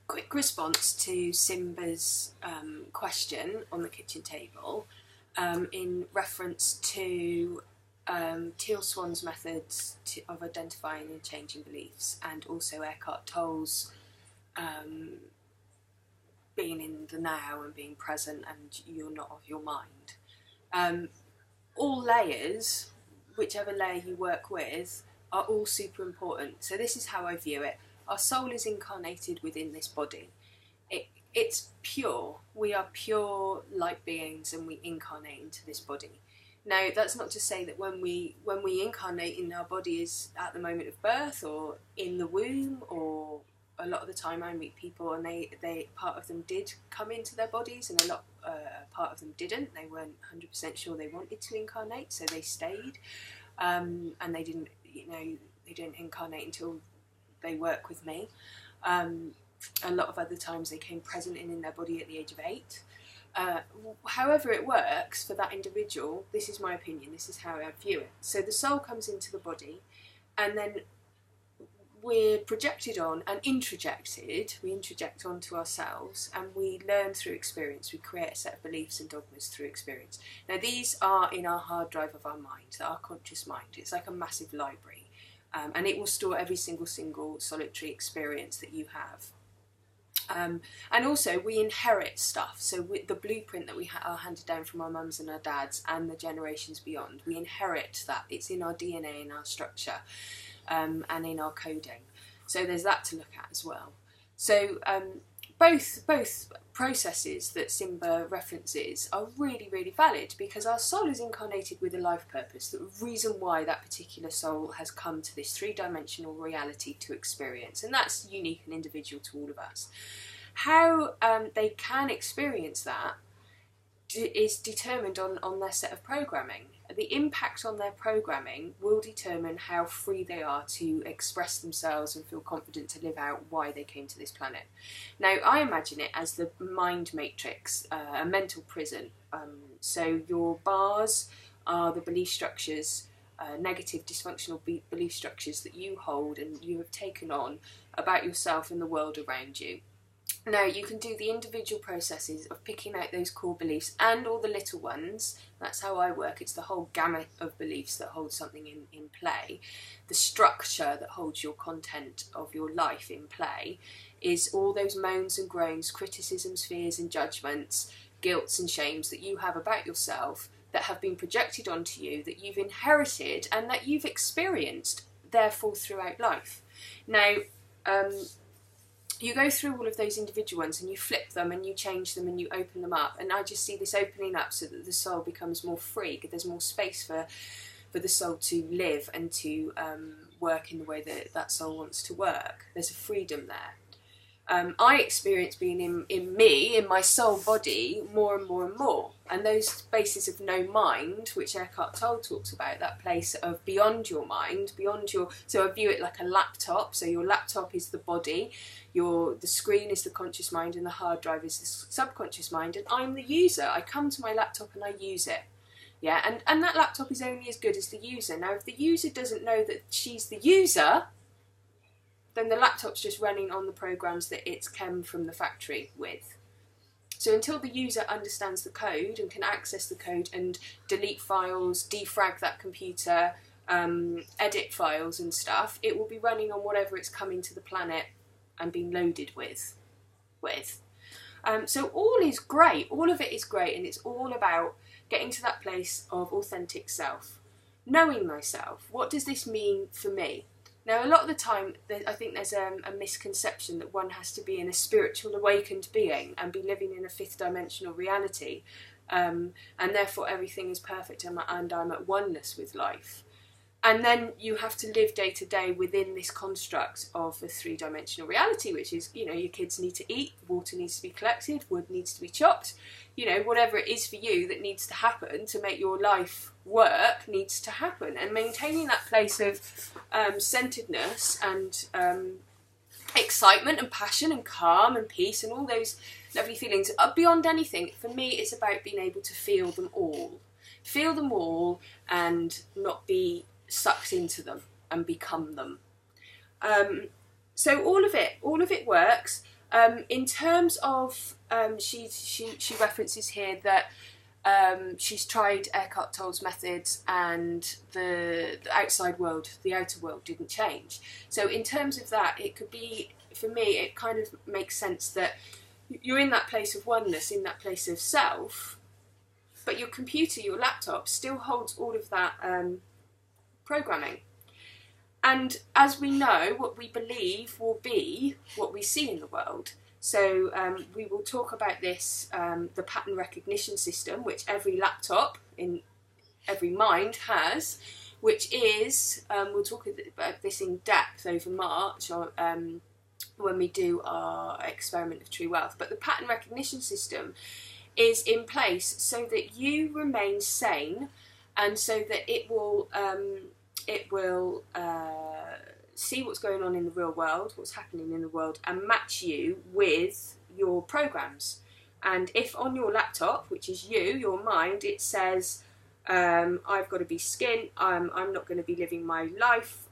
quick response to Simba's question on the kitchen table in reference to Teal Swan's methods of identifying and changing beliefs, and also Eckhart Tolle's being in the now and being present and you're not of your mind. All layers, whichever layer you work with, are all super important. So this is how I view it. Our soul is incarnated within this body. It's pure. We are pure light beings and we incarnate into this body. Now, that's not to say that when we incarnate in our body is at the moment of birth or in the womb, or a lot of the time I meet people and they part of them did come into their bodies and part of them didn't. They weren't 100% sure they wanted to incarnate, so they stayed, and they didn't incarnate until they work with me. A lot of other times they came present in their body at the age of 8. However it works for that individual, this is my opinion, this is how I view it. So the soul comes into the body, and then we're projected on and introjected, we introject onto ourselves, and we learn through experience. We create a set of beliefs and dogmas through experience. Now these are in our hard drive of our mind, our conscious mind. It's like a massive library, and it will store every single solitary experience that you have. And also we inherit stuff, so with the blueprint that we are handed down from our mums and our dads and the generations beyond, we inherit that. It's in our DNA, in our structure, and in our coding. So there's that to look at as well. So both processes that Simba references are really, really valid, because our soul is incarnated with a life purpose, the reason why that particular soul has come to this three-dimensional reality to experience, and that's unique and individual to all of us. How they can experience that is determined on their set of programming. The impact on their programming will determine how free they are to express themselves and feel confident to live out why they came to this planet. Now, I imagine it as the mind matrix, a mental prison. So your bars are the belief structures, negative, dysfunctional belief structures that you hold and you have taken on about yourself and the world around you. Now, you can do the individual processes of picking out those core beliefs and all the little ones. That's how I work. It's the whole gamut of beliefs that hold something in play. The structure that holds your content of your life in play is all those moans and groans, criticisms, fears and judgments, guilts and shames that you have about yourself that have been projected onto you, that you've inherited and that you've experienced, therefore, throughout life. Now, you go through all of those individual ones and you flip them and you change them and you open them up, and I just see this opening up so that the soul becomes more free. There's more space for the soul to live and to work in the way that soul wants to work. There's a freedom there. I experience being in my soul body more and more and more, and those spaces of no mind, which Eckhart Tolle talks about, that place of beyond your mind, so I view it like a laptop. So your laptop is the body, the screen is the conscious mind, and the hard drive is the subconscious mind, and I'm the user. I come to my laptop and I use it. Yeah, and that laptop is only as good as the user. Now, if the user doesn't know that she's the user, then the laptop's just running on the programs that it's come from the factory with. So until the user understands the code and can access the code and delete files, defrag that computer, edit files and stuff, it will be running on whatever it's coming to the planet and being loaded with. So all is great, all of it is great, and it's all about getting to that place of authentic self. Knowing myself, what does this mean for me? Now, a lot of the time, I think there's a misconception that one has to be in a spiritual awakened being and be living in a fifth dimensional reality, and therefore everything is perfect and I'm at oneness with life. And then you have to live day to day within this construct of a three-dimensional reality, which is, your kids need to eat, water needs to be collected, wood needs to be chopped, whatever it is for you that needs to happen to make your life work needs to happen. And maintaining that place of centeredness and excitement and passion and calm and peace and all those lovely feelings are beyond anything. For me, it's about being able to feel them all and not be sucked into them and become them. So all of it works. In terms of, she references here that she's tried Eckhart Tolle's methods and the outside world, the outer world didn't change. So in terms of that, it could be, for me, it kind of makes sense that you're in that place of oneness, in that place of self, but your computer, your laptop, still holds all of that programming. And as we know, what we believe will be what we see in the world. So we will talk about this, the pattern recognition system, which every laptop in every mind has, which is, we'll talk about this in depth over March when we do our experiment of true wealth. But the pattern recognition system is in place so that you remain sane, and so that it will see what's going on in the real world, what's happening in the world, and match you with your programs. And if on your laptop, which is you, your mind, it says, I've got to be skint, I'm not going to be living my life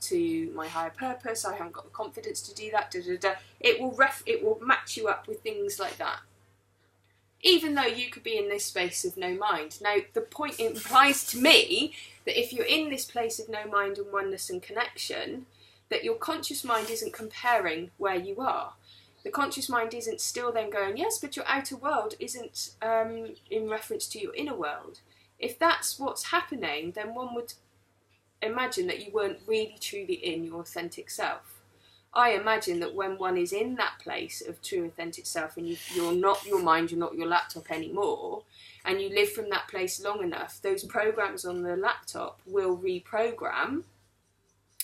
to my higher purpose, I haven't got the confidence to do that, it will match you up with things like that. Even though you could be in this space of no mind. Now, the point implies to me that if you're in this place of no mind and oneness and connection, that your conscious mind isn't comparing where you are. The conscious mind isn't still then going, yes, but your outer world isn't in reference to your inner world. If that's what's happening, then one would imagine that you weren't really truly in your authentic self. I imagine that when one is in that place of true authentic self, and you're not your mind, you're not your laptop anymore, and you live from that place long enough, those programs on the laptop will reprogram,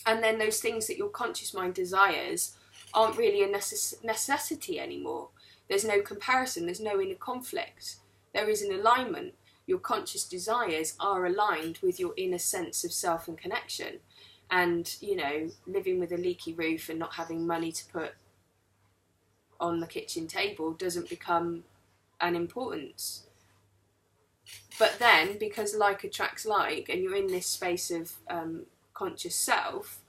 and then those things that your conscious mind desires aren't really a necessity anymore. There's no comparison, there's no inner conflict, there is an alignment. Your conscious desires are aligned with your inner sense of self and connection. And, you know, living with a leaky roof and not having money to put on the kitchen table doesn't become an importance. But then, because like attracts like, and you're in this space of conscious self,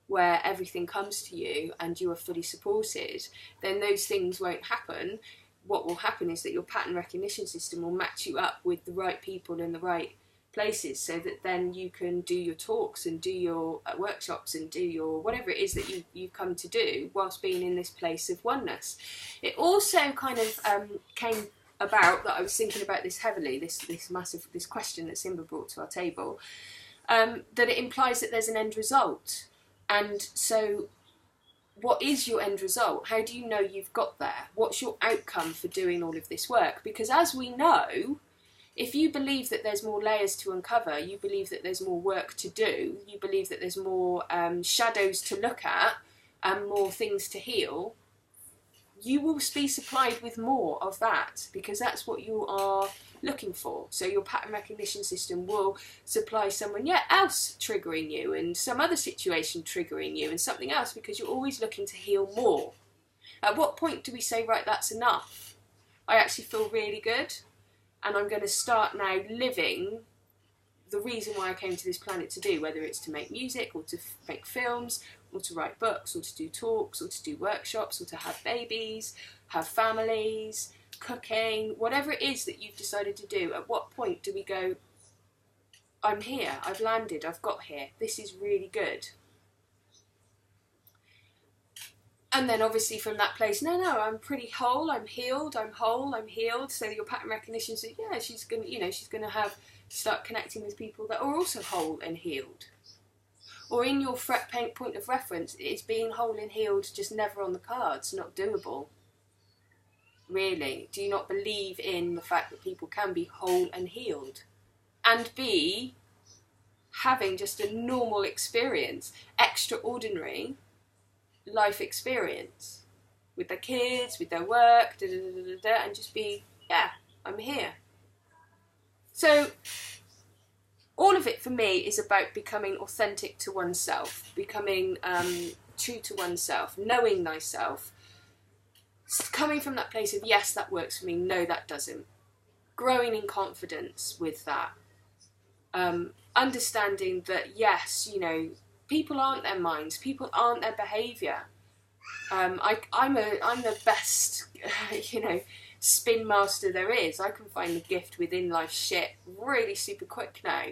where everything comes to you and you are fully supported, then those things won't happen. What will happen is that your pattern recognition system will match you up with the right people in the right places, so that then you can do your talks and do your workshops and do your whatever it is that you've come to do whilst being in this place of oneness. It also kind of came about that I was thinking about this heavily, this question that Simba brought to our table, that it implies that there's an end result. And so what is your end result? How do you know you've got there? What's your outcome for doing all of this work? Because as we know, if you believe that there's more layers to uncover, you believe that there's more work to do, you believe that there's more shadows to look at and more things to heal, you will be supplied with more of that, because that's what you are looking for. So your pattern recognition system will supply someone else triggering you, and some other situation triggering you, and something else, because you're always looking to heal more. At what point do we say, right, that's enough? I actually feel really good, and I'm going to start now living the reason why I came to this planet to do, whether it's to make music or to make films or to write books or to do talks or to do workshops or to have babies, have families, cooking, whatever it is that you've decided to do. At what point do we go, I'm here, I've landed, I've got here, this is really good? And then obviously from that place, no, I'm pretty whole, I'm healed, I'm whole, I'm healed. So your pattern recognition says, yeah, she's gonna start connecting with people that are also whole and healed. Or in your point of reference, is being whole and healed just never on the cards, not doable? Really? Do you not believe in the fact that people can be whole and healed? And be having just a normal experience, extraordinary life experience with their kids, with their work, and just be, yeah, I'm here. So all of it for me is about becoming authentic to oneself, becoming true to oneself, knowing thyself, coming from that place of yes, that works for me, no, that doesn't, growing in confidence with that, understanding that yes, people aren't their minds, people aren't their behaviour. I'm the best, you know, spin master there is. I can find the gift within life's shit really super quick now.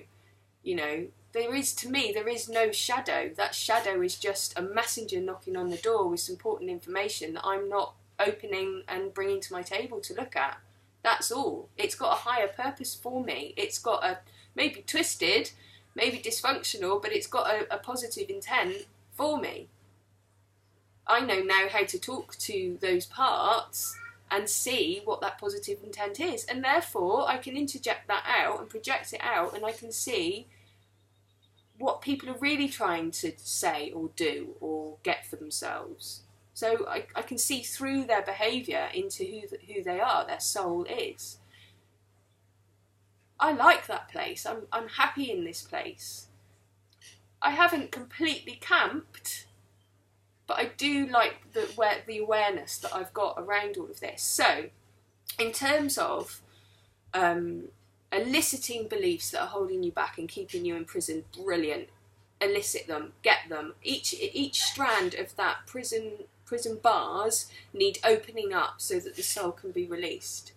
You know, to me, there is no shadow. That shadow is just a messenger knocking on the door with some important information that I'm not opening and bringing to my table to look at. That's all. It's got a higher purpose for me. It's got a, maybe twisted, maybe dysfunctional, but it's got a positive intent for me. I know now how to talk to those parts and see what that positive intent is. And therefore, I can interject that out and project it out, and I can see what people are really trying to say or do or get for themselves. So I can see through their behaviour into who they are, their soul is. I like that place. I'm happy in this place. I haven't completely camped, but I do like the awareness that I've got around all of this. So, in terms of eliciting beliefs that are holding you back and keeping you in prison, brilliant. Elicit them, get them. Each strand of that prison bars need opening up so that the soul can be released.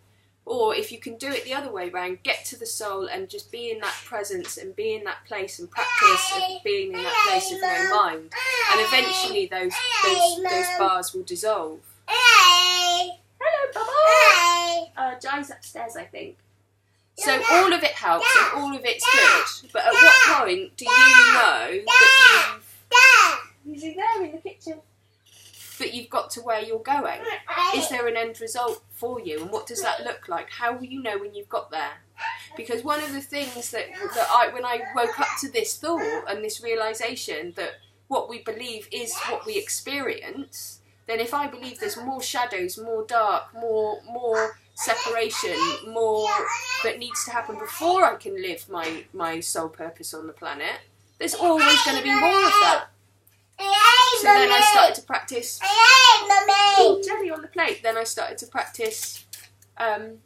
Or if you can do it the other way around, get to the soul and just be in that presence and be in that place and practice of being in that place of no mind. And eventually those bars will dissolve. Hello, Bubba! Jai's upstairs, I think. So all of it helps and all of it's good. But at what point do you know that Is he there in the kitchen? That you've got to where you're going? Is there an end result for you? And what does that look like? How will you know when you've got there? Because one of the things that when I woke up to this thought and this realisation that what we believe is what we experience, then if I believe there's more shadows, more dark, more separation, more that needs to happen before I can live my soul purpose on the planet, there's always going to be more of that. So then I started to practice. Oh, jelly on the plate. Then I started to practice. That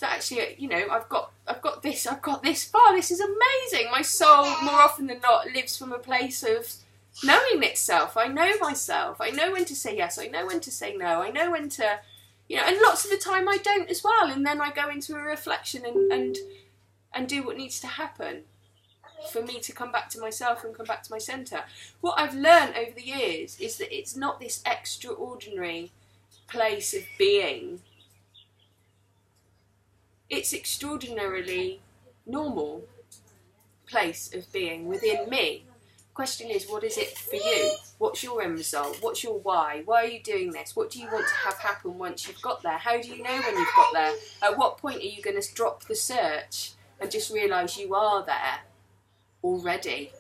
actually, you know, I've got this far. This is amazing. My soul, more often than not, lives from a place of knowing itself. I know myself. I know when to say yes. I know when to say no. I know when to, you know, and lots of the time I don't as well. And then I go into a reflection and do what needs to happen for me to come back to myself and come back to my centre. What I've learned over the years is that it's not this extraordinary place of being. It's extraordinarily normal place of being within me. Question is, what is it for you? What's your end result? What's your why? Why are you doing this? What do you want to have happen once you've got there? How do you know when you've got there? At what point are you going to drop the search and just realise you are there already?